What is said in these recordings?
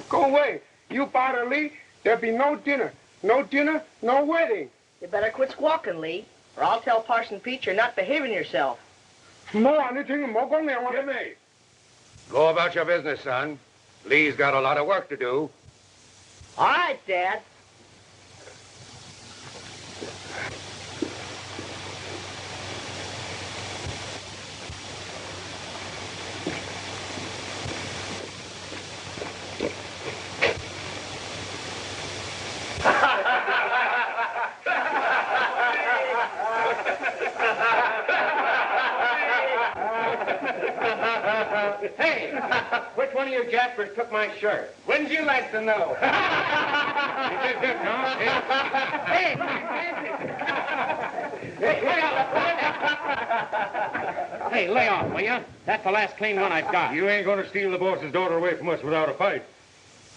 Go away. You bother Lee, there'll be no dinner. No dinner, no wedding. You better quit squawking, Lee, or I'll tell Parson Pete you're not behaving yourself. Jimmy, Go about your business, son. Lee's got a lot of work to do. All right, Dad. Hey, which one of you Jaspers took my shirt? Wouldn't you like to know? Hey, hey, lay off, will you? That's the last clean one I've got. You ain't gonna steal the boss's daughter away from us without a fight.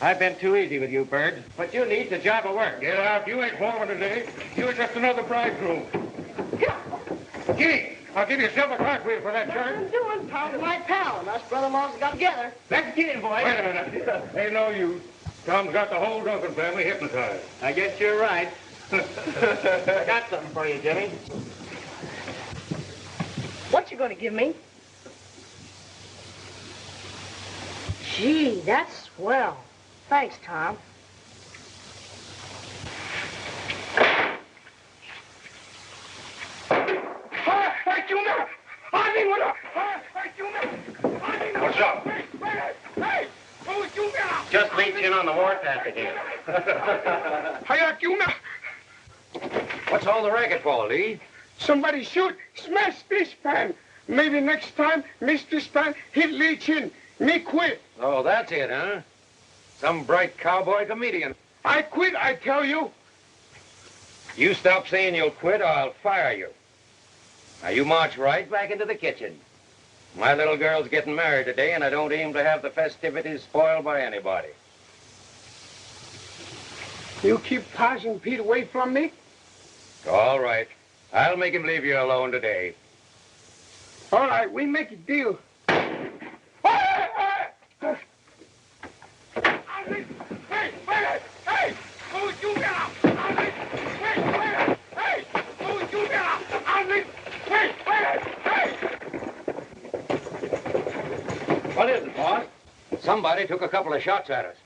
I've been too easy with you, Bird. But you need the job of work. Get out. You ain't foreman today. You're just another bridegroom. Gee, I'll give yourself a cartwheel for that shirt. What are you doing, Tom? My pal, and us brother-in-laws got together. Let's get in, boys. Wait a minute. Ain't no use. Tom's got the whole Duncan family hypnotized. I guess you're right. I got something for you, Jimmy. What you gonna give me? Gee, that's swell. Thanks, Tom. What's up? Just reach in on the warpath again. What's all the racket for, Lee? Somebody shoot, smash this pan. Maybe next time, Mr. Span hit Lee Chin. Me quit. Oh, that's it, huh? Some bright cowboy comedian. I quit, I tell you. You stop saying you'll quit or I'll fire you. Now, you march right back into the kitchen. My little girl's getting married today, and I don't aim to have the festivities spoiled by anybody. You keep Parson Pete away from me? All right. I'll make him leave you alone today. All right, we make a deal. What is it, boss? Somebody took a couple of shots at us.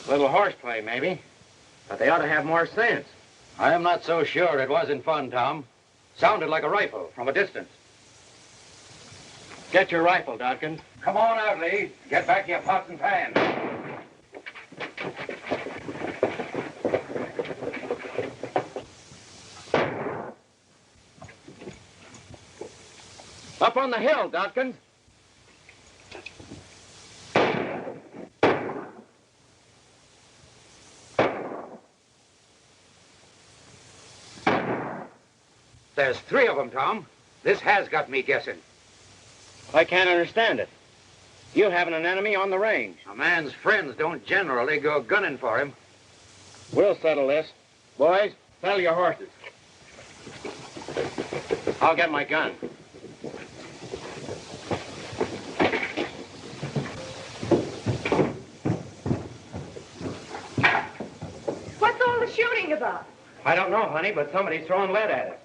Little horseplay, maybe. But they ought to have more sense. I am not so sure it wasn't fun, Tom. Sounded like a rifle from a distance. Get your rifle, Dodkins. Come on out, Lee. Get back your pots and pans. Up on the hill, Dodkins. There's 3 of them, Tom. This has got me guessing. I can't understand it. You having an enemy on the range. A man's friends don't generally go gunning for him. We'll settle this. Boys, saddle your horses. I'll get my gun. What's all the shooting about? I don't know, honey, but somebody's throwing lead at us.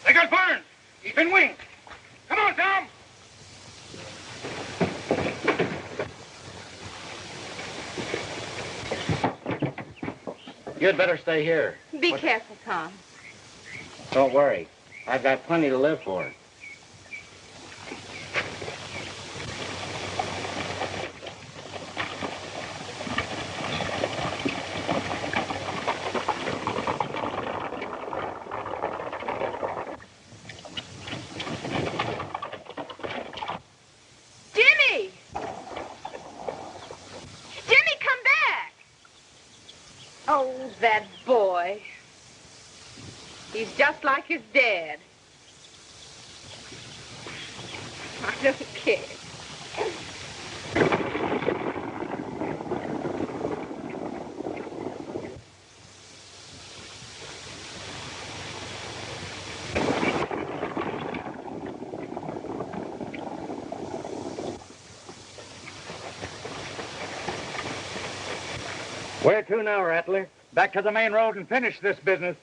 They got Burns. He's been winged. Come on, Tom. You'd better stay here. Be careful, Tom. Don't worry. I've got plenty to live for. Oh, that boy. He's just like his dad. I don't care. Where to now, Rattler? Back to the main road and finish this business.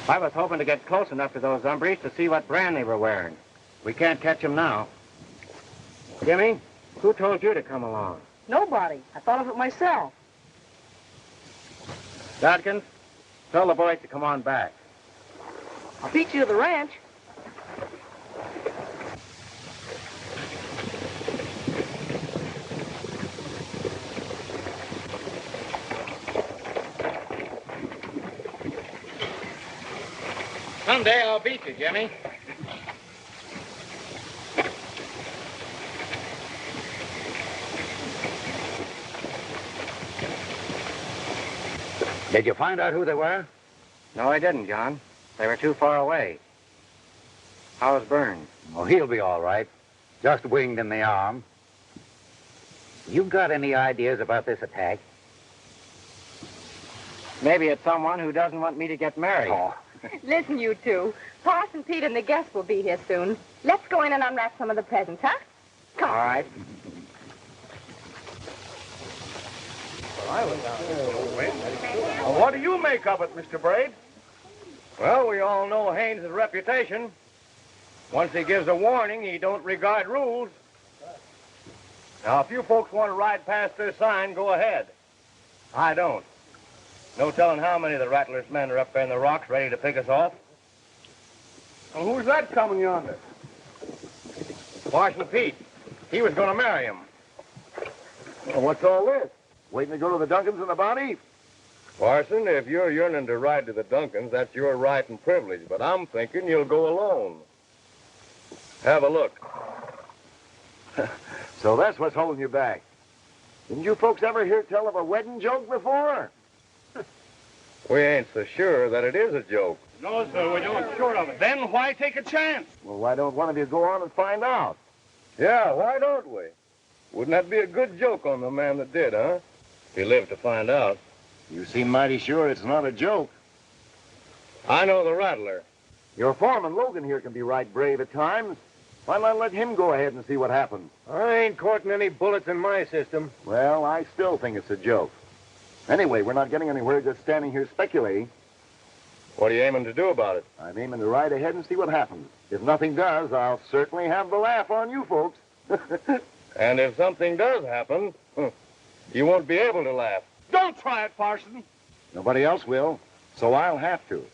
I was hoping to get close enough to those hombres to see what brand they were wearing. We can't catch them now. Jimmy, who told you to come along? Nobody. I thought of it myself. Dodkins, tell the boys to come on back. I'll beat you to the ranch. Someday I'll beat you, Jimmy. Did you find out who they were? No, I didn't, John. They were too far away. How's Burns? Oh, he'll be all right. Just winged in the arm. You got any ideas about this attack? Maybe it's someone who doesn't want me to get married. Oh. Listen, you two. Parson Pete and the guests will be here soon. Let's go in and unwrap some of the presents, huh? Come on. All right. Well, what do you make of it, Mr. Brade? Well, we all know Haynes' reputation. Once he gives a warning, he don't regard rules. Now, if you folks want to ride past this sign, go ahead. I don't. No telling how many of the Rattler's men are up there in the rocks ready to pick us off. Well, who's that coming yonder? Parson Pete. He was going to marry him. Well, what's all this? Waiting to go to the Duncans in the bounty? Parson, if you're yearning to ride to the Duncans, that's your right and privilege. But I'm thinking you'll go alone. Have a look. So that's what's holding you back. Didn't you folks ever hear tell of a wedding joke before? We ain't so sure that it is a joke. No, sir, we don't sure of it. Then why take a chance? Well, why don't one of you go on and find out? Yeah, why don't we? Wouldn't that be a good joke on the man that did, huh? If he lived to find out. You seem mighty sure it's not a joke. I know the Rattler. Your foreman, Logan, here can be right brave at times. Why not let him go ahead and see what happens? I ain't courting any bullets in my system. Well, I still think it's a joke. Anyway, we're not getting anywhere just standing here speculating. What are you aiming to do about it? I'm aiming to ride ahead and see what happens. If nothing does, I'll certainly have the laugh on you folks. And if something does happen, you won't be able to laugh. Don't try it, Parson. Nobody else will, so I'll have to.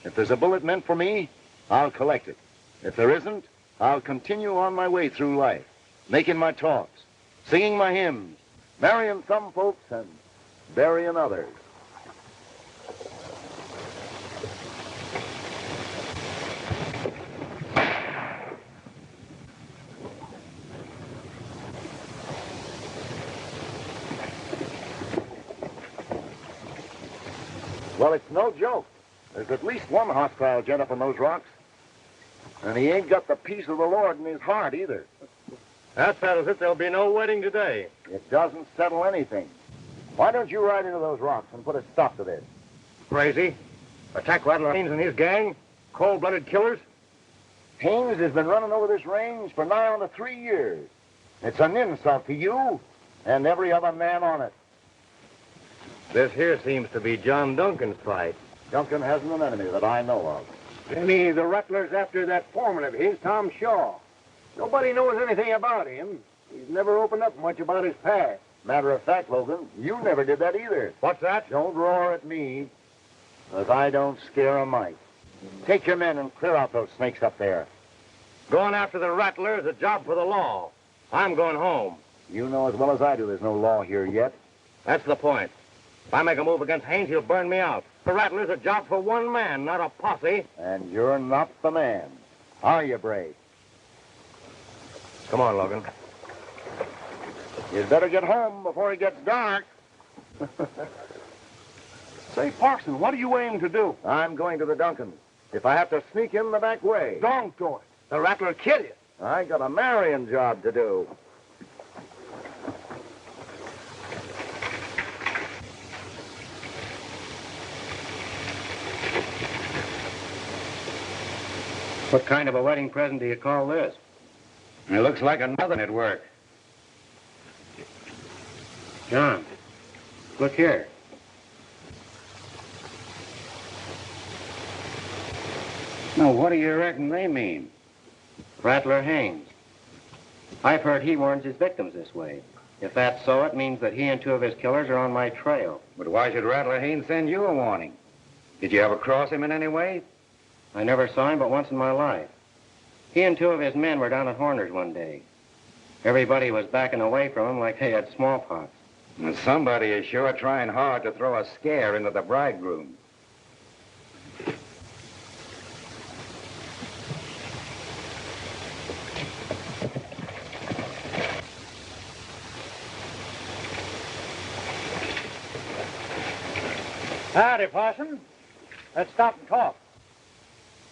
If there's a bullet meant for me, I'll collect it. If there isn't, I'll continue on my way through life, making my talks, singing my hymns, marrying some folks and burying others. Well, it's no joke. There's at least one hostile gent up on those rocks. And he ain't got the peace of the Lord in his heart either. That settles it. There'll be no wedding today. It doesn't settle anything. Why don't you ride into those rocks and put a stop to this? Crazy. Attack Rattler Haynes and his gang? Cold-blooded killers? Haynes has been running over this range for nigh on to 3 years. It's an insult to you and every other man on it. This here seems to be John Duncan's fight. Duncan hasn't an enemy that I know of. Jimmy, the Rattler's after that foreman of his, Tom Shaw. Nobody knows anything about him. He's never opened up much about his past. Matter of fact, Logan, you never did that either. What's that? Don't roar at me, 'cause I don't scare a mite. Take your men and clear out those snakes up there. Going after the Rattler is a job for the law. I'm going home. You know as well as I do there's no law here yet. That's the point. If I make a move against Haynes, he'll burn me out. The Rattler's a job for one man, not a posse. And you're not the man, are you, Brade? Come on, Logan. You'd better get home before it gets dark. Say, Parson, what do you aim to do? I'm going to the Duncan. If I have to sneak in the back way. Don't do it. The Rattler'll kill you. I got a marrying job to do. What kind of a wedding present do you call this? It looks like another at work. John, look here. Now, what do you reckon they mean? Rattler Haynes. I've heard he warns his victims this way. If that's so, it means that he and 2 of his killers are on my trail. But why should Rattler Haynes send you a warning? Did you ever cross him in any way? I never saw him but once in my life. He and 2 of his men were down at Horner's one day. Everybody was backing away from him like they had smallpox. And somebody is sure trying hard to throw a scare into the bridegroom. Howdy, Parson. Let's stop and talk.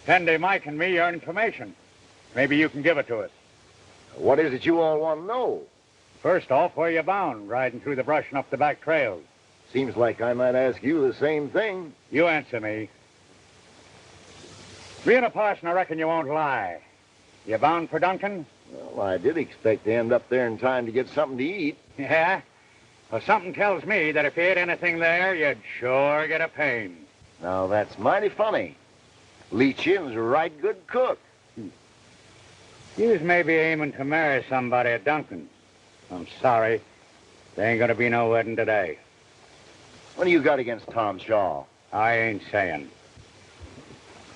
Send Mike and me your information. Maybe you can give it to us. What is it you all want to know? First off, where you bound, riding through the brush and up the back trails? Seems like I might ask you the same thing. You answer me. Being a parson, I reckon you won't lie. You bound for Duncan? Well, I did expect to end up there in time to get something to eat. Yeah? Well, something tells me that if you ate anything there, you'd sure get a pain. Now, that's mighty funny. Lee Chin's a right good cook. You's maybe aiming to marry somebody at Duncan. I'm sorry. There ain't gonna be no wedding today. What do you got against Tom Shaw? I ain't saying.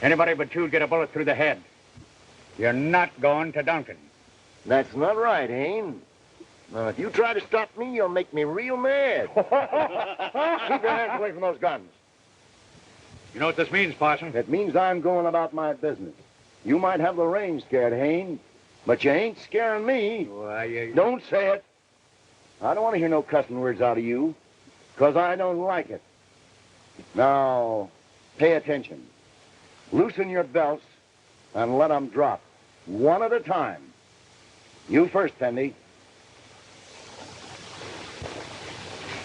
Anybody but you'd get a bullet through the head. You're not going to Duncan. That's not right, Haynes. Now, if you try to stop me, you'll make me real mad. Keep your hands away from those guns. You know what this means, Parson? It means I'm going about my business. You might have the range scared, Haynes, but you ain't scaring me. Why, Don't say it. I don't want to hear no cussing words out of you, because I don't like it. Now, pay attention. Loosen your belts and let them drop, one at a time. You first, Pendy.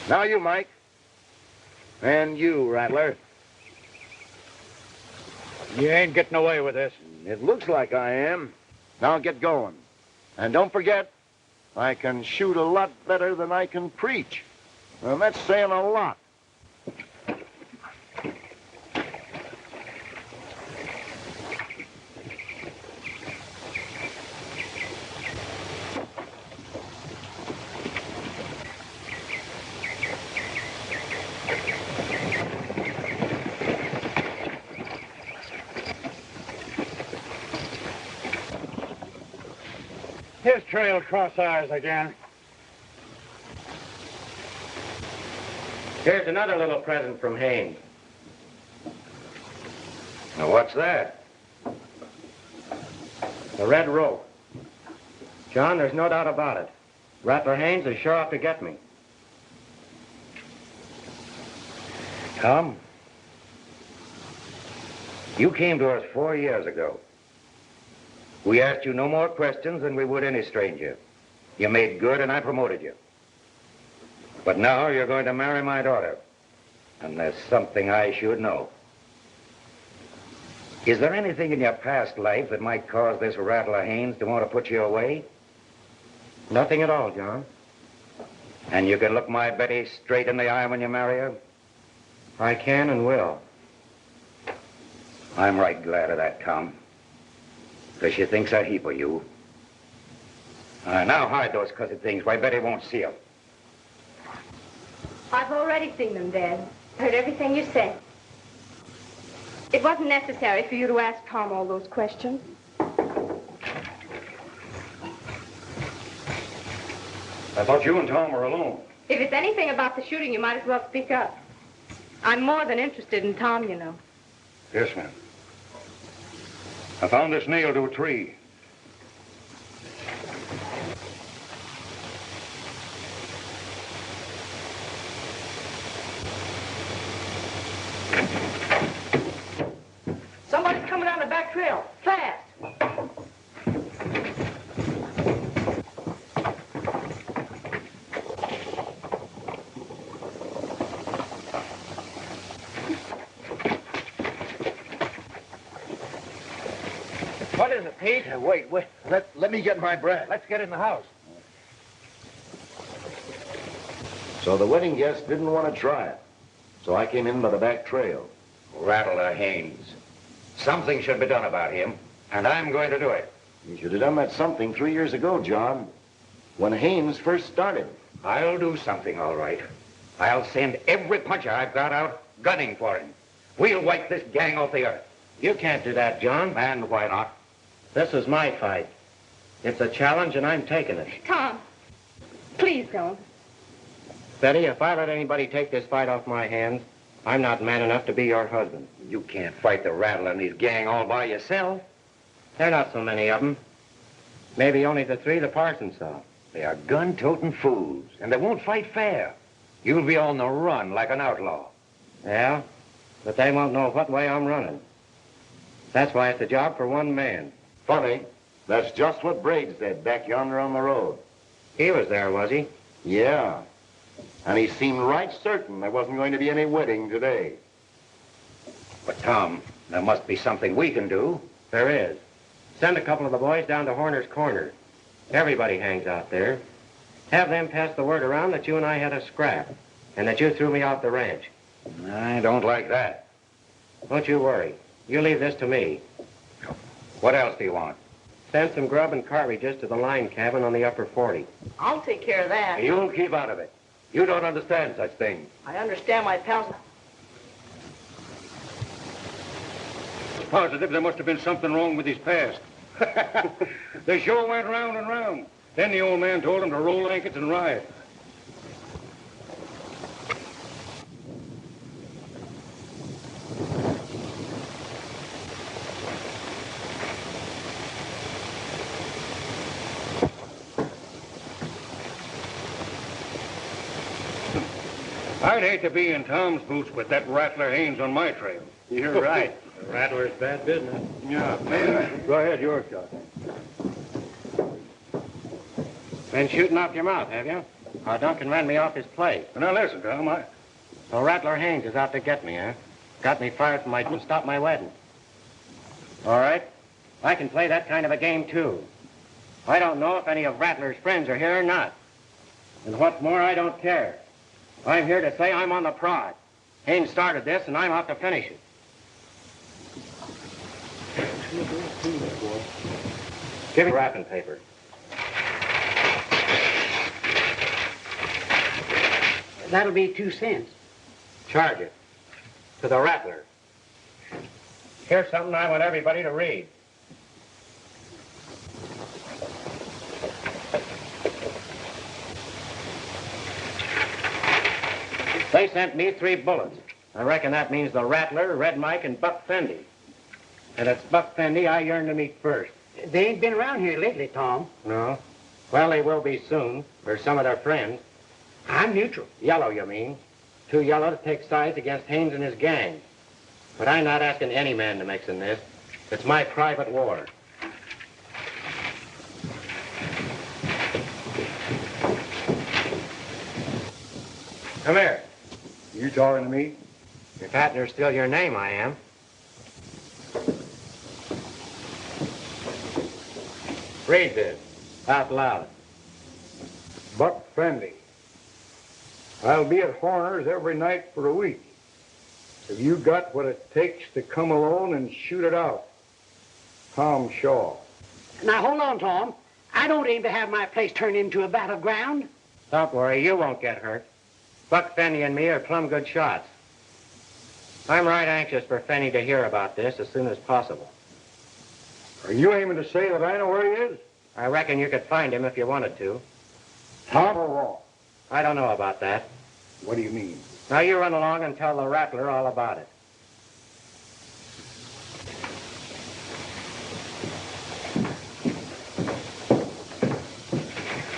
Now you, Mike. And you, Rattler. You ain't getting away with this. It looks like I am. Now get going. And don't forget, I can shoot a lot better than I can preach. And that's saying a lot. His trail cross ours again. Here's another little present from Haynes. Now, what's that? The red rope. John, there's no doubt about it. Rattler Haynes is sure out to get me. Tom, you came to us 4 years ago. We asked you no more questions than we would any stranger. You made good and I promoted you. But now you're going to marry my daughter. And there's something I should know. Is there anything in your past life that might cause this Rattler Haynes to want to put you away? Nothing at all, John. And you can look my Betty straight in the eye when you marry her? I can and will. I'm right glad of that, Tom. Because she thinks a heap of you. Now hide those cussed things where Betty won't see them. I've already seen them, Dad. Heard everything you said. It wasn't necessary for you to ask Tom all those questions. I thought you and Tom were alone. If it's anything about the shooting, you might as well speak up. I'm more than interested in Tom, you know. Yes, ma'am. I found this nailed to a tree. Somebody's coming down the back trail. Fast. What is it, Pete? Wait. Let me get my breath. Let's get in the house. So the wedding guests didn't want to try it. So I came in by the back trail. Rattler Haynes. Something should be done about him, and I'm going to do it. You should have done that something 3 years ago, John, when Haynes first started. I'll do something, all right. I'll send every puncher I've got out gunning for him. We'll wipe this gang off the earth. You can't do that, John. And why not? This is my fight. It's a challenge, and I'm taking it. Tom, please don't. Betty, if I let anybody take this fight off my hands, I'm not man enough to be your husband. You can't fight the Rattler and his gang all by yourself. There are not so many of them. Maybe only the 3 the parson saw. They are gun-toting fools, and they won't fight fair. You'll be on the run like an outlaw. Yeah, but they won't know what way I'm running. That's why it's a job for one man. Funny, that's just what Brade said back yonder on the road. He was there, was he? Yeah, and he seemed right certain there wasn't going to be any wedding today. But, Tom, there must be something we can do. There is. Send a couple of the boys down to Horner's Corner. Everybody hangs out there. Have them pass the word around that you and I had a scrap, and that you threw me off the ranch. I don't like that. Don't you worry. You leave this to me. What else do you want? Send some grub and cartridges to the line cabin on the upper 40. I'll take care of that. You'll keep out of it. You don't understand such things. I understand my pals. Positive there must have been something wrong with his past. They sure went round and round. Then the old man told him to roll blankets and ride. I'd hate to be in Tom's boots with that Rattler Haynes on my trail. You're right. The Rattler's bad business. Yeah, man. Go ahead, your shot. Been shooting off your mouth, have you? Duncan ran me off his place. Now listen, Tom, So Rattler Haynes is out to get me, huh? Got me fired from my to stop my wedding. All right. I can play that kind of a game, too. I don't know if any of Rattler's friends are here or not. And what's more, I don't care. I'm here to say I'm on the prod. Haynes started this, and I'm out to finish it. Give me wrapping paper. That'll be 2 cents. Charge it. To the Rattler. Here's something I want everybody to read. They sent me 3 bullets. I reckon that means the Rattler, Red Mike, and Buck Fendi. And it's Buck Fendi I yearn to meet first. They ain't been around here lately, Tom. No? Well, they will be soon, or some of their friends. I'm neutral. Yellow, you mean? Too yellow to take sides against Haynes and his gang. But I'm not asking any man to mix in this. It's my private war. Come here. You talking to me? If Rattler's still your name, I am. Read this, out loud. Buck Fendi. I'll be at Horner's every night for a week. Have you got what it takes to come alone and shoot it out? Tom Shaw. Now, hold on, Tom. I don't aim to have my place turned into a battleground. Don't worry, you won't get hurt. Buck Fendi and me are plumb good shots. I'm right anxious for Fendi to hear about this as soon as possible. Are you aiming to say that I know where he is? I reckon you could find him if you wanted to. Tom or Raw? I don't know about that. What do you mean? Now you run along and tell the Rattler all about it.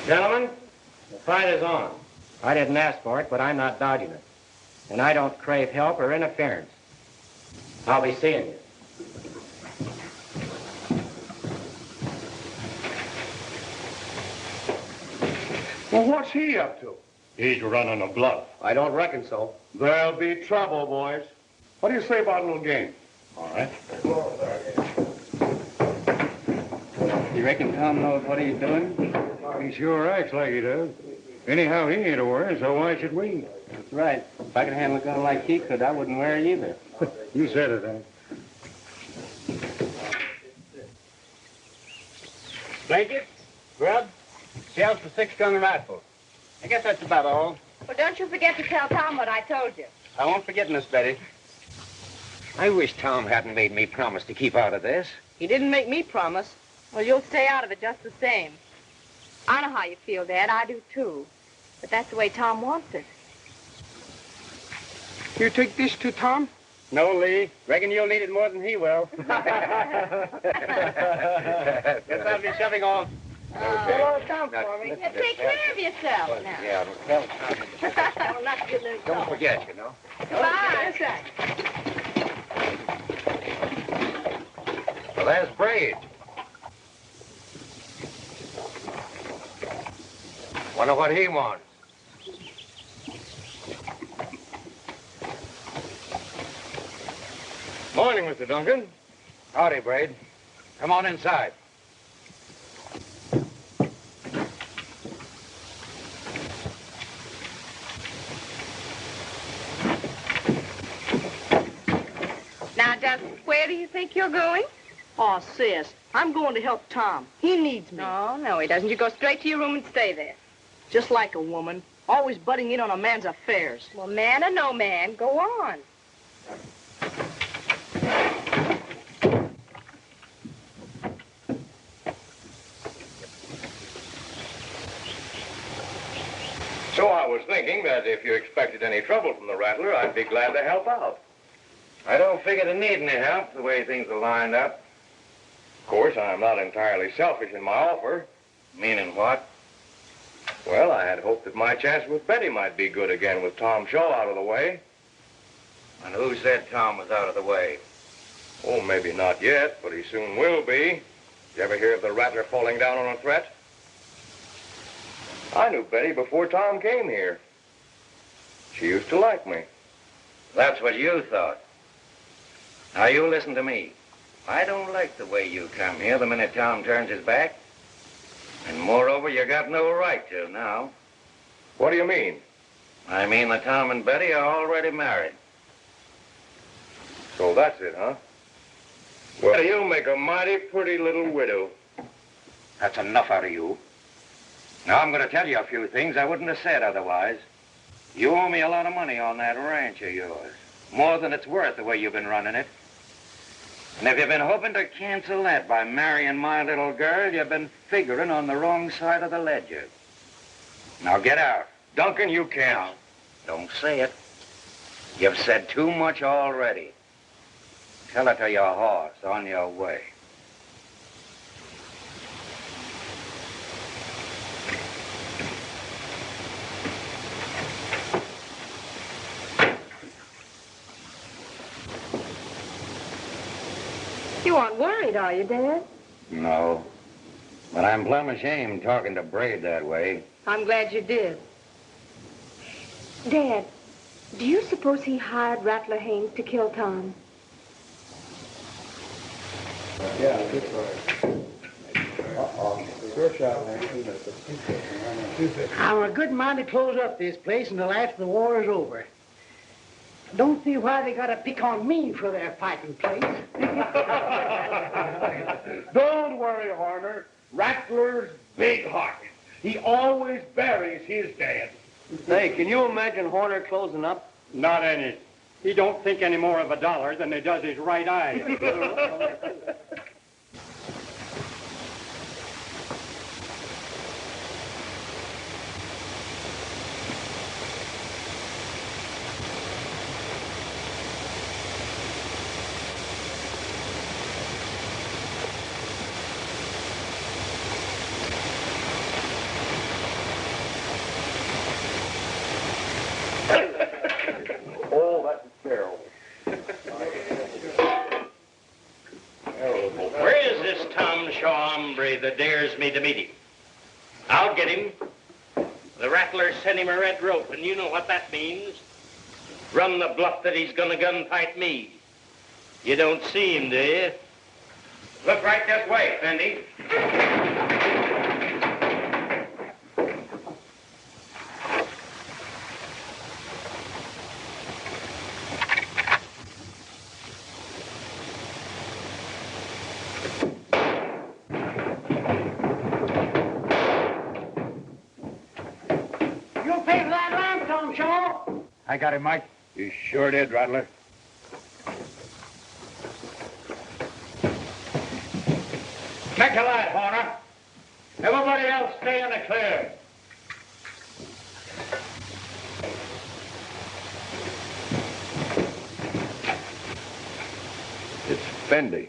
Gentlemen, the fight is on. I didn't ask for it, but I'm not dodging it. And I don't crave help or interference. I'll be seeing you. Well, what's he up to? He's running a bluff. I don't reckon so. There'll be trouble, boys. What do you say about a little game? All right. You reckon Tom knows what he's doing? He sure acts like he does. Anyhow, he ain't aware, so why should we? That's right. If I could handle a gun like he could, I wouldn't wear it either. You said it, Hank. Blanket, grub, shells for 6-gun rifle. I guess that's about all. Well, don't you forget to tell Tom what I told you. I won't forget, Miss Betty. I wish Tom hadn't made me promise to keep out of this. He didn't make me promise. Well, you'll stay out of it just the same. I know how you feel, Dad. I do, too. But that's the way Tom wants it. You take this to Tom? No, Lee. Reckon you'll need it more than he will. Guess I'll be shoving off. Oh, Tom for me. Now, take care of yourself now. Yeah, tell Tom. Well, not to get loose. Don't forget, you know. Goodbye. Well, there's Brade. Wonder what he wants. Morning, Mr. Duncan. Howdy, Brade. Come on inside. Now, just where do you think you're going? Oh, sis, I'm going to help Tom. He needs me. No, he doesn't. You go straight to your room and stay there. Just like a woman, always butting in on a man's affairs. Well, man or no man, go on. So I was thinking that if you expected any trouble from the Rattler, I'd be glad to help out. I don't figure to need any help the way things are lined up. Of course, I'm not entirely selfish in my offer. Meaning what? Well, I had hoped that my chance with Betty might be good again with Tom Shaw out of the way. And who said Tom was out of the way? Oh, maybe not yet, but he soon will be. You ever hear of the Rattler falling down on a threat? I knew Betty before Tom came here. She used to like me. That's what you thought. Now, you listen to me. I don't like the way you come here the minute Tom turns his back. And moreover, you got no right to now. What do you mean? I mean that Tom and Betty are already married. So that's it, huh? Well, you'll make a mighty pretty little widow. That's enough out of you. Now, I'm going to tell you a few things I wouldn't have said otherwise. You owe me a lot of money on that ranch of yours. More than it's worth the way you've been running it. And if you've been hoping to cancel that by marrying my little girl, you've been figuring on the wrong side of the ledger. Now, get out. Duncan, you can't. Don't say it. You've said too much already. Tell it to your horse on your way. You aren't worried, are you, Dad? No. But I'm plumb ashamed talking to Brade that way. I'm glad you did. Dad, do you suppose he hired Rattler Haynes to kill Tom? Yeah, good for it. Sure shot, man. I'm a good mind to close up this place until after the war is over. Don't see why they gotta pick on me for their fighting place. Don't worry, Horner. Rattler's big-hearted. He always buries his dead. Hey, can you imagine Horner closing up? Not any. He don't think any more of a dollar than he does his right eye. Oh, that's terrible. Where is this Tom Shaw hombre that dares me to meet him? I'll get him. The Rattler sent him a red rope, and you know what that means. Run the bluff that he's gonna gunfight me. You don't see him, do you? Look right this way, Fendi. You'll pay for that lamp, Tom Shaw. I got him, Mike. You sure did, Rattler. Make a light, Horner. Everybody else stay in the clear. It's Fendi.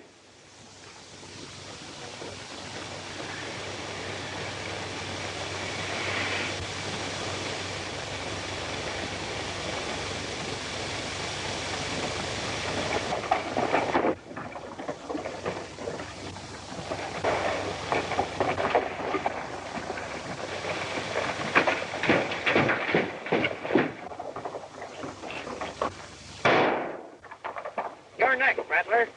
You're next, Rattler.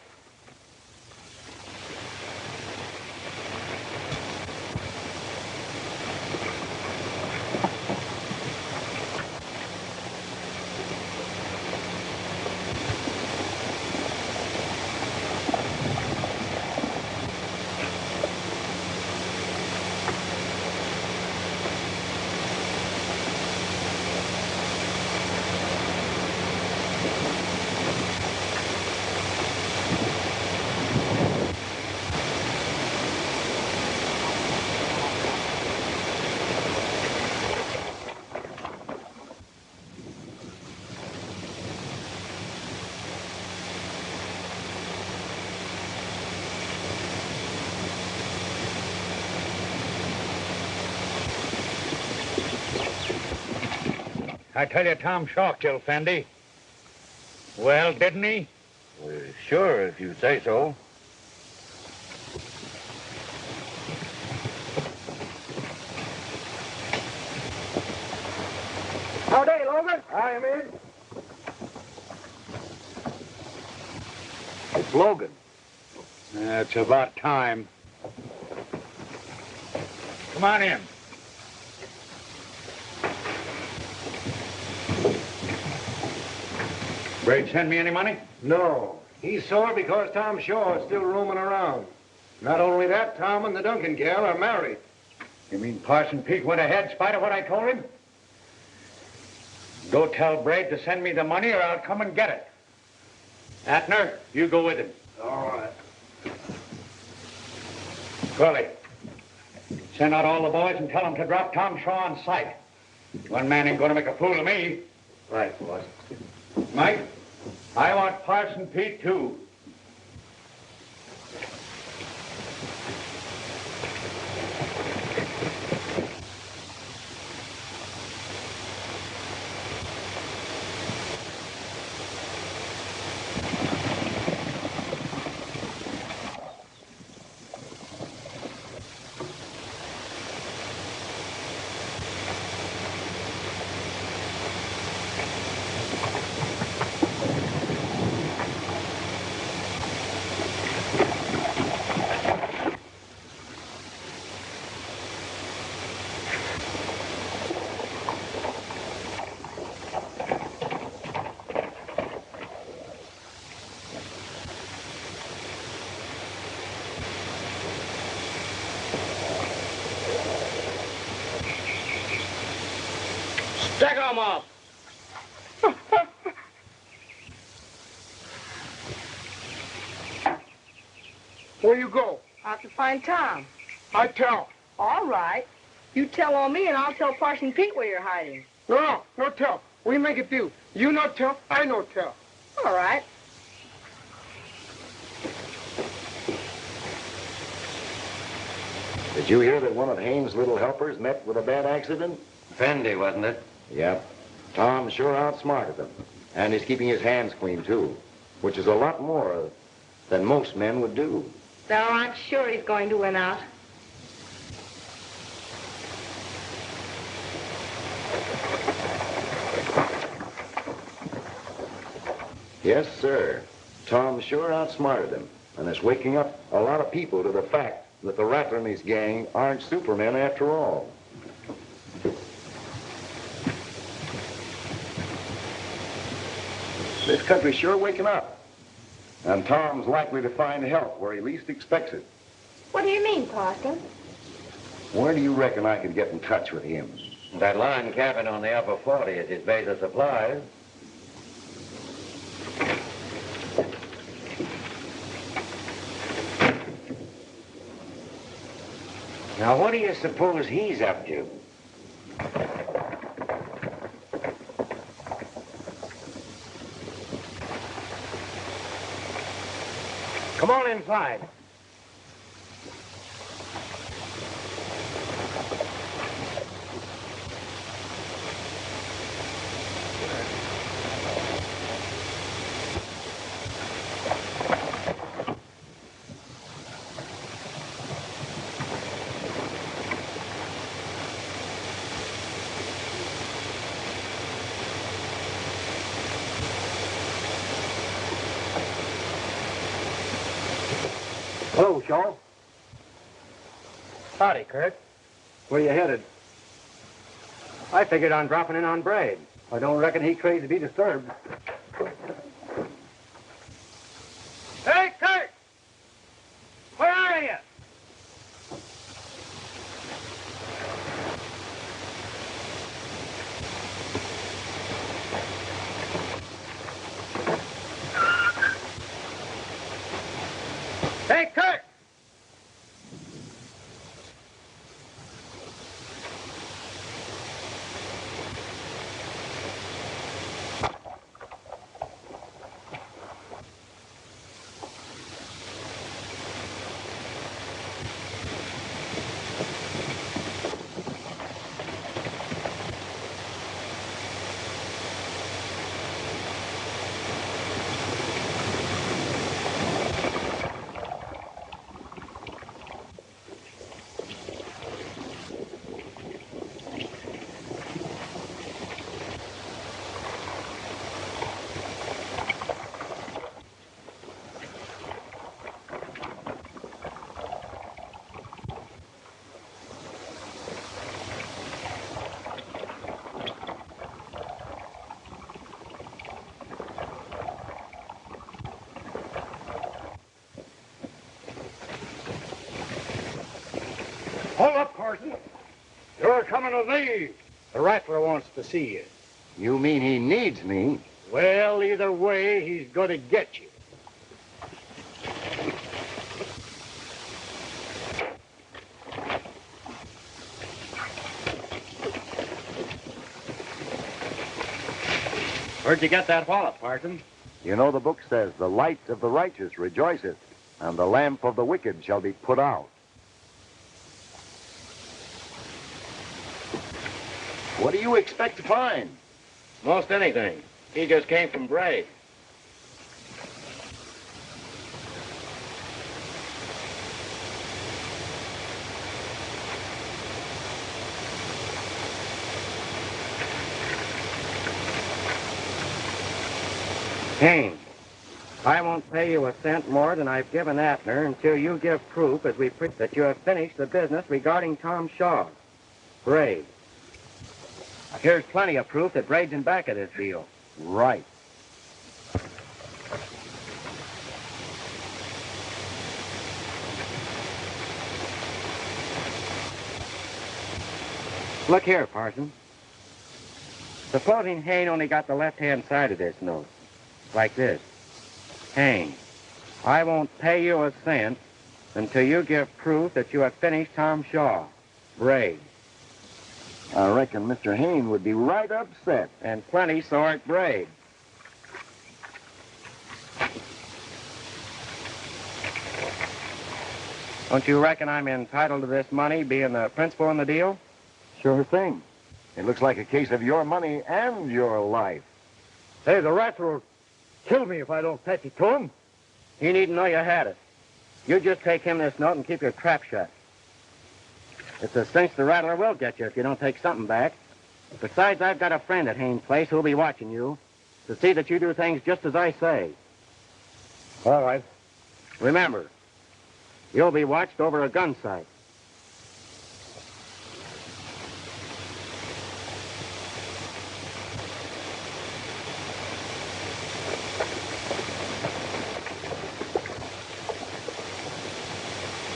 I tell you, Tom Shaw killed Fendi. Well, didn't he? Sure, if you say so. Howdy, Logan. I am in. It's Logan. It's about time. Come on in. Brade send me any money? No. He's sore because Tom Shaw is still roaming around. Not only that, Tom and the Duncan gal are married. You mean Parson Pete went ahead in spite of what I told him? Go tell Brade to send me the money or I'll come and get it. Atner, you go with him. All right. Curly, send out all the boys and tell them to drop Tom Shaw on sight. One man ain't going to make a fool of me. Right, boss. Mike, I want Parson Pete, too. Take 'em off. Where you go? I have to find Tom. I tell. All right. You tell on me, and I'll tell Parson Pete where you're hiding. No tell. We make it do. You no tell, I no tell. All right. Did you hear that one of Haynes' little helpers met with a bad accident? Fendi, wasn't it? Yep. Tom sure outsmarted them. And he's keeping his hands clean, too, which is a lot more than most men would do. There aren't sure he's going to win out. Yes, sir. Tom sure outsmarted them, and is waking up a lot of people to the fact that the Rattler and his gang aren't supermen after all. This country's sure waking up, and Tom's likely to find help where he least expects it. What do you mean, Parson? Where do you reckon I could get in touch with him? That line cabin on the upper 40 is his base of supplies. Now, what do you suppose he's up to? Come on inside. Hello, Shaw. Howdy, Kurt. Where you headed? I figured on dropping in on Brade. I don't reckon he crazy to be disturbed. Hey, Kurt! Where are you? Hey, Kurt! Hold up, Parson. You're coming with me. The Rattler wants to see you. You mean he needs me? Well, either way, he's going to get you. Where'd you get that wallet, Parson? You know the book says, the light of the righteous rejoiceth, and the lamp of the wicked shall be put out. What do you expect to find? Most anything. He just came from Brade. Haynes, I won't pay you a cent more than I've given Atner until you give proof as we that you have finished the business regarding Tom Shaw. Brade. Here's plenty of proof that Brade's in back of this deal. Right. Look here, Parson. Supposing Haynes only got the left-hand side of this note. Like this. Haynes, I won't pay you a cent until you give proof that you have finished Tom Shaw. Brade. I reckon Mr. Haynes would be right upset. And plenty sore at Brade. Don't you reckon I'm entitled to this money, being the principal in the deal? Sure thing. It looks like a case of your money and your life. Hey, the Rattler will kill me if I don't fetch it to him. He needn't know you had it. You just take him this note and keep your trap shut. It's a cinch the Rattler will get you if you don't take something back. Besides, I've got a friend at Haynes' place who'll be watching you to see that you do things just as I say. All right. Remember, you'll be watched over a gun sight.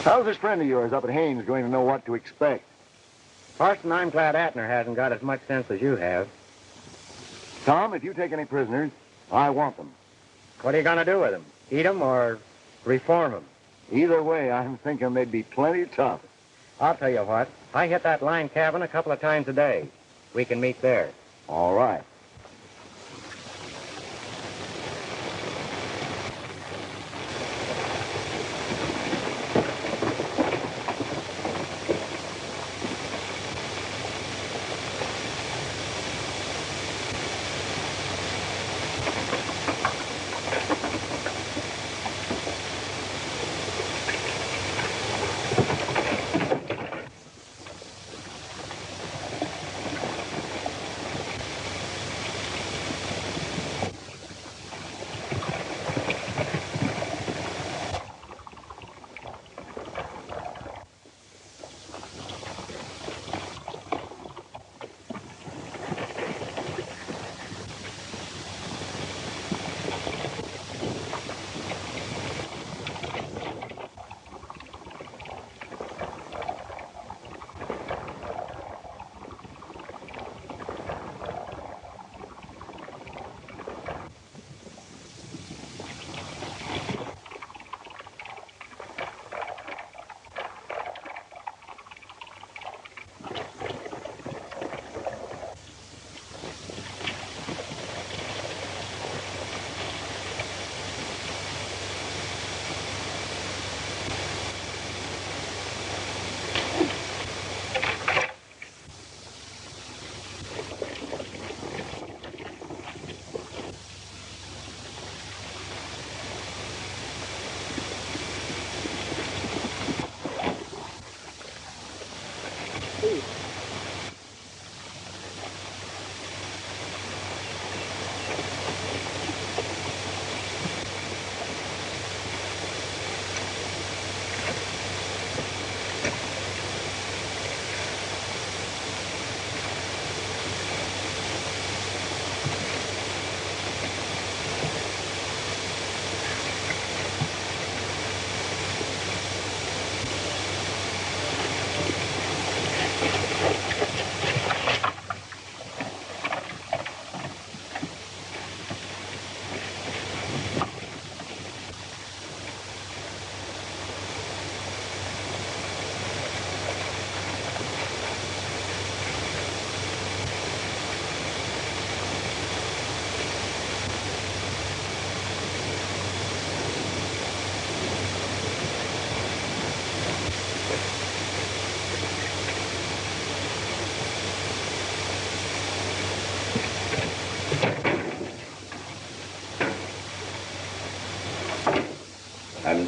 How's this friend of yours up at Haynes going to know what to expect? Parson, I'm glad Atner hasn't got as much sense as you have. Tom, if you take any prisoners, I want them. What are you going to do with them? Eat them or reform them? Either way, I'm thinking they'd be plenty tough. I'll tell you what. I hit that line cabin a couple of times a day. We can meet there. All right.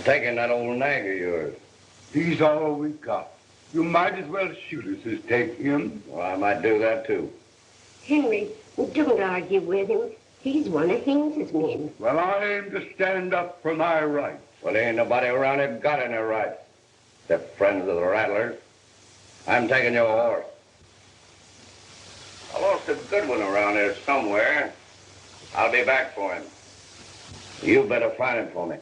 taking that old nag of yours. He's all we got. You might as well shoot us as take him. Well, I might do that, too. Henry, don't argue with him. He's one of Haynes's men. Well, I aim to stand up for my rights. Well, there ain't nobody around here got any rights, except friends of the Rattlers. I'm taking your horse. I lost a good one around here somewhere. I'll be back for him. You better find him for me.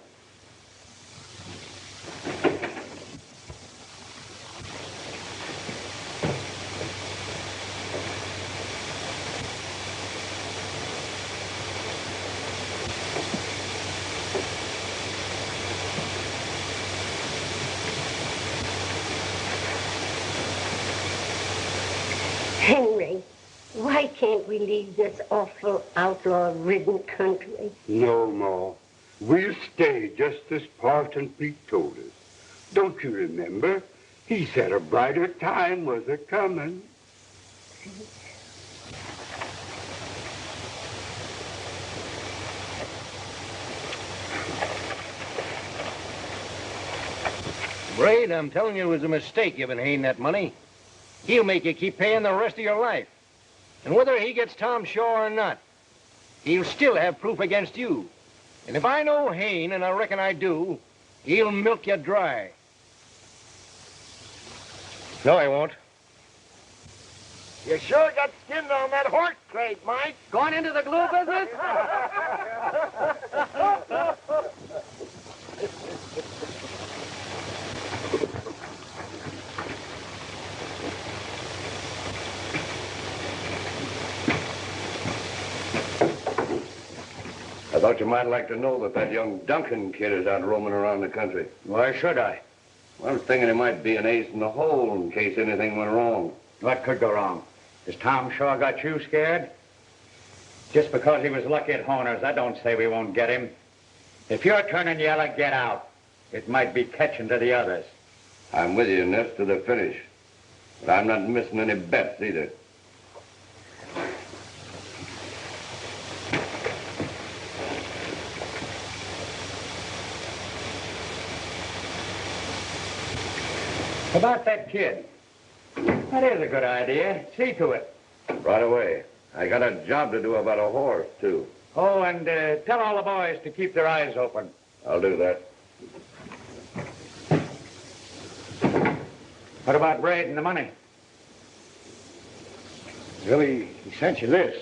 Henry, why can't we leave this awful outlaw-ridden country? No, Ma. We'll stay just as Parson Pete told us. Don't you remember? He said a brighter time was a-coming. Brade, I'm telling you it was a mistake giving Haynes that money. He'll make you keep paying the rest of your life. And whether he gets Tom Shaw or not, he'll still have proof against you. And if I know Haynes, and I reckon I do, he'll milk you dry. No, he won't. You sure got skinned on that horse trade, Mike. Gone into the glue business? I thought you might like to know that young Duncan kid is out roaming around the country. Why should I? Well, I was thinking he might be an ace in the hole in case anything went wrong. What could go wrong? Has Tom Shaw got you scared? Just because he was lucky at Horner's, that don't say we won't get him. If you're turning yellow, get out. It might be catching to the others. I'm with you in this to the finish. But I'm not missing any bets either. About that kid. That is a good idea. See to it. Right away. I got a job to do about a horse, too. Oh, and tell all the boys to keep their eyes open. I'll do that. What about Brade and the money? Really, he sent you this.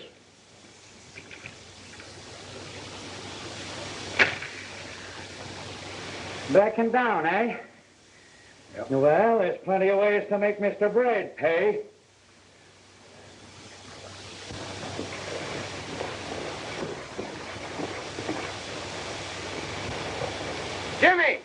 Backing down, eh? Yep. Well, there's plenty of ways to make Mr. Brade pay. Jimmy!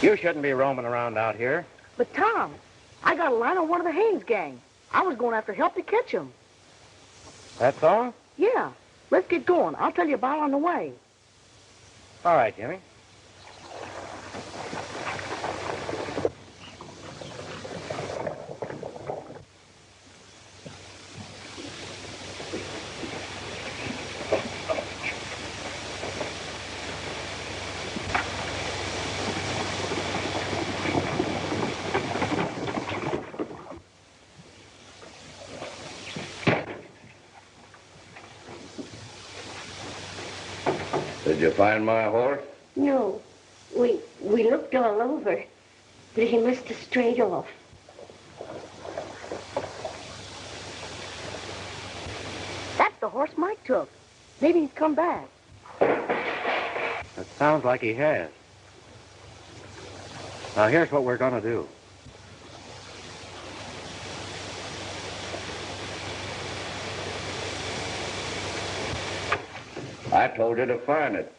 You shouldn't be roaming around out here. But, Tom, I got a line on one of the Haynes gang. I was going after help to catch him. That's all? Yeah. Let's get going. I'll tell you about it on the way. All right, Jimmy. Did you find my horse? No. We looked all over, but he must have strayed off. That's the horse Mike took. Maybe he's come back. That sounds like he has. Now, here's what we're going to do. I told you to find it.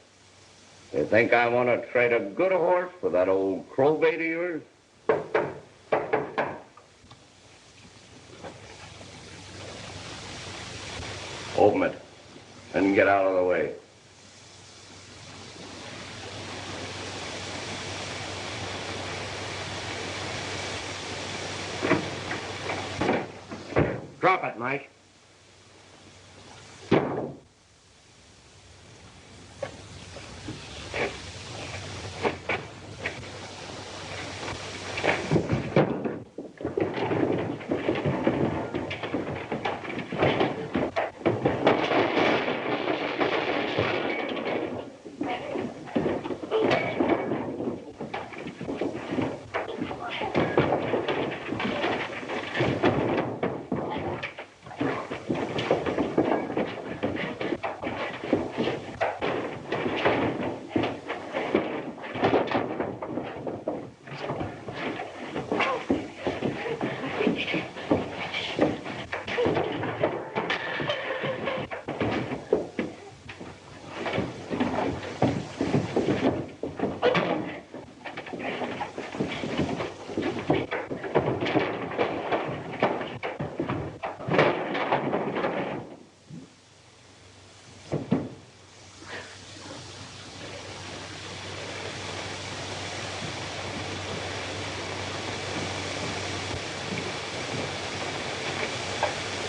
You think I want to trade a good horse for that old crowbait of yours? Open it and get out of the way. Drop it, Mike.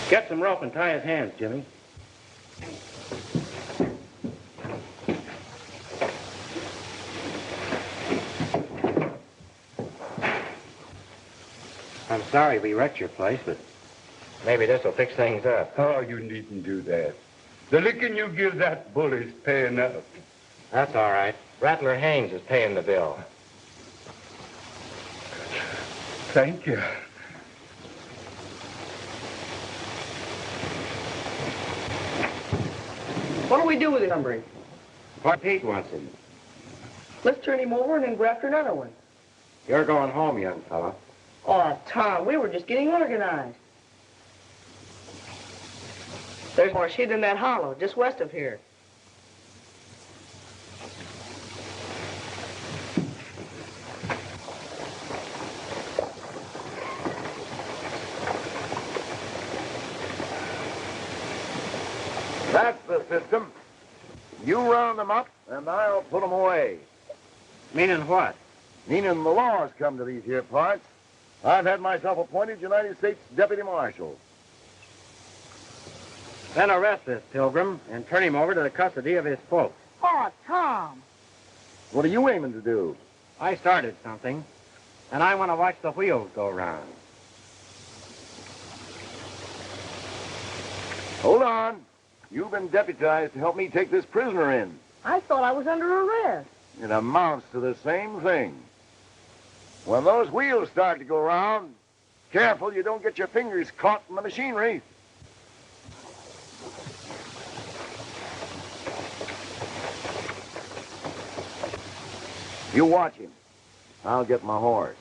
Get some rope and tie his hands, Jimmy. I'm sorry we wrecked your place, but maybe this will fix things up. Oh, you needn't do that. The licking you give that bully's paying up. That's all right. Rattler Haynes is paying the bill. Thank you. What do we do with it, hombre? What Pete wants him. Let's turn him over and then go after another one. You're going home, young fella. Oh, Tom, we were just getting organized. There's more shit in that hollow, just west of here. That's the system. You round them up, and I'll put them away. Meaning what? Meaning the laws come to these here parts. I've had myself appointed United States Deputy Marshal. Then arrest this pilgrim and turn him over to the custody of his folks. Oh, Tom. What are you aiming to do? I started something, and I want to watch the wheels go round. Hold on. You've been deputized to help me take this prisoner in. I thought I was under arrest. It amounts to the same thing. When those wheels start to go round, careful you don't get your fingers caught in the machinery. You watch him. I'll get my horse.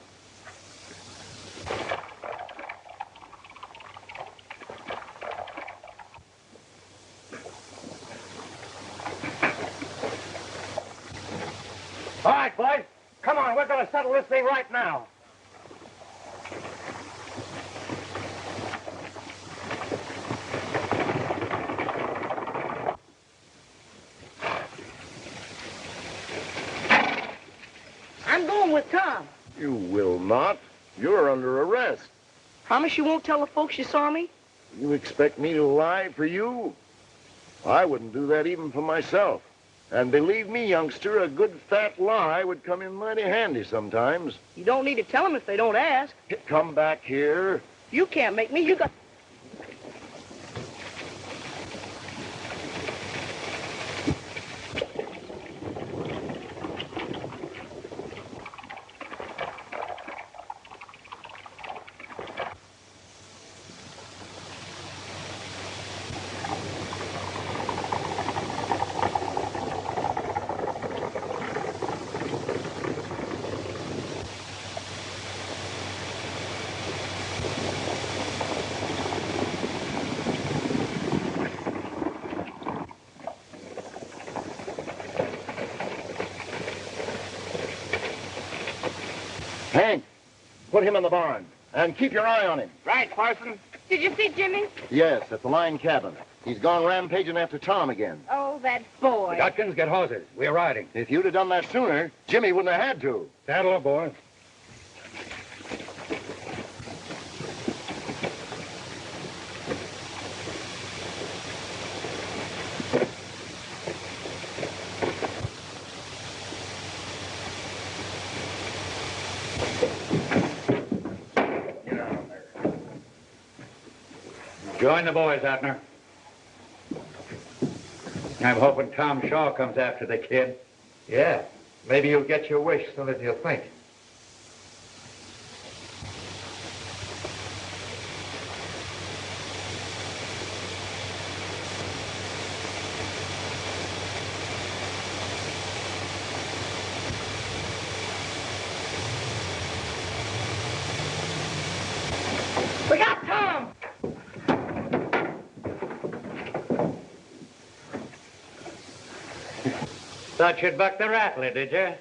All right, boys. Come on, we're going to settle this thing right now. I'm going with Tom. You will not. You're under arrest. Promise you won't tell the folks you saw me? You expect me to lie for you? I wouldn't do that even for myself. And believe me, youngster, a good fat lie would come in mighty handy sometimes. You don't need to tell them if they don't ask. Come back here. You can't make me. You got... Hank, put him in the barn. And keep your eye on him. Right, Parson. Did you see Jimmy? Yes, at the line cabin. He's gone rampaging after Tom again. Oh, that boy. Dutkins, get horses. We're riding. If you'd have done that sooner, Jimmy wouldn't have had to. Saddle up, boy. Join the boys, Abner. I'm hoping Tom Shaw comes after the kid. Yeah. Maybe you'll get your wish soon as you think. We got Tom! Thought you'd buck the Rattler, did you?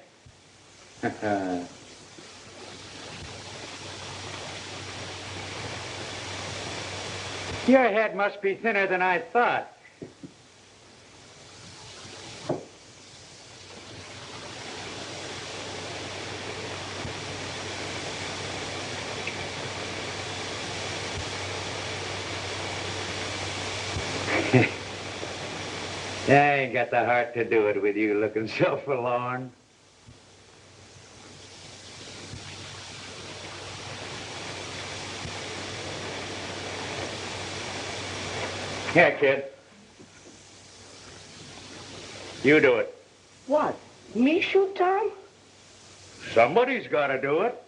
Your head must be thinner than I thought. I ain't got the heart to do it with you looking so forlorn. Here, kid. You do it. What? Me shoot Tom? Somebody's got to do it.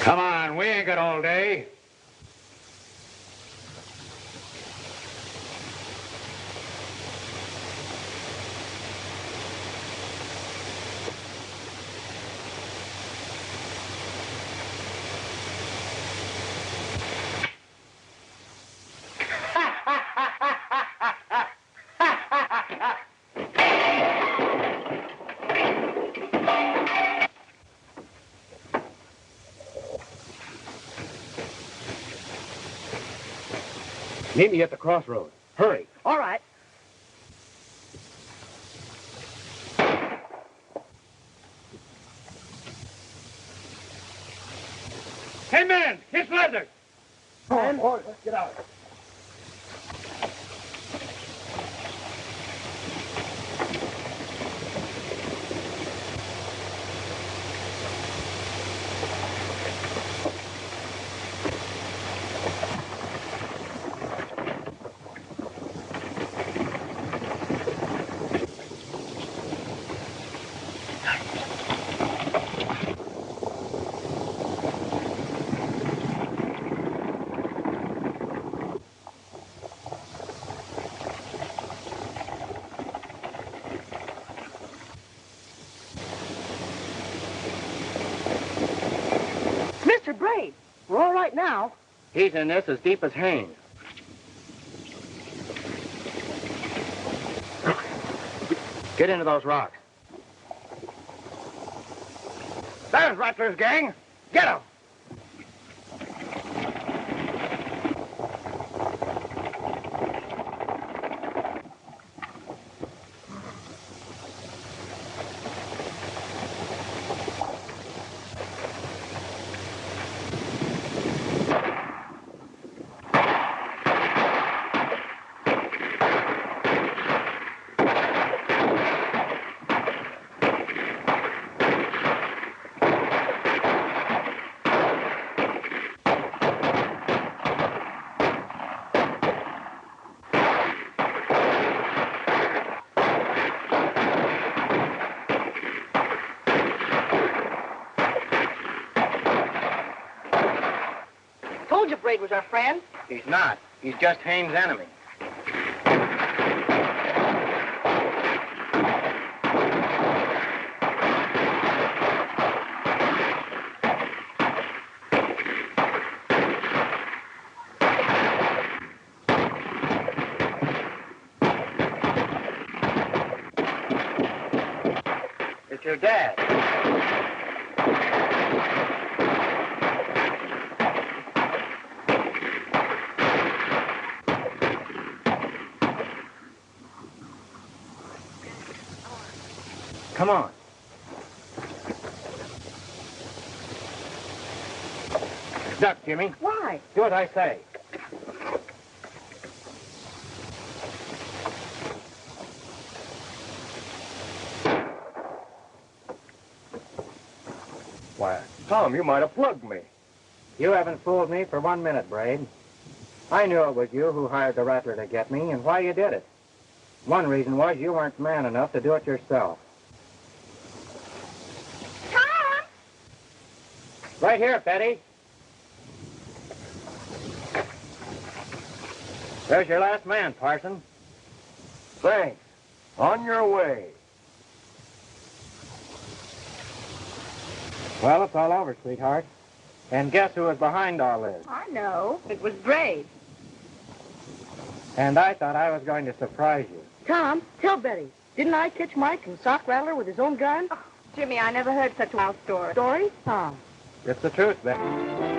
Come on, we ain't got all day. Meet me at the crossroads. Hurry. All right. Hey, man, it's leather. Come on, boys, let's get out. Mr. Brade, we're all right now. He's in this as deep as Haynes. Get into those rocks. There's Rattler's gang. Get 'em. Told you Brade was our friend. He's not. He's just Haynes' enemy. It's your dad. Come on. Duck, Jimmy. Why? Do as I say. Why, Tom, you might have plugged me. You haven't fooled me for 1 minute, Brade. I knew it was you who hired the Rattler to get me and why you did it. One reason was you weren't man enough to do it yourself. Tom! Right here, Betty. There's your last man, Parson. Thanks. On your way. Well, it's all over, sweetheart. And guess who was behind all this? I know. It was Brade. And I thought I was going to surprise you. Tom, tell Betty. Didn't I catch Mike and sock Rattler with his own gun? Oh, Jimmy, I never heard such a wild story. Story? Tom. It's the truth, Betty.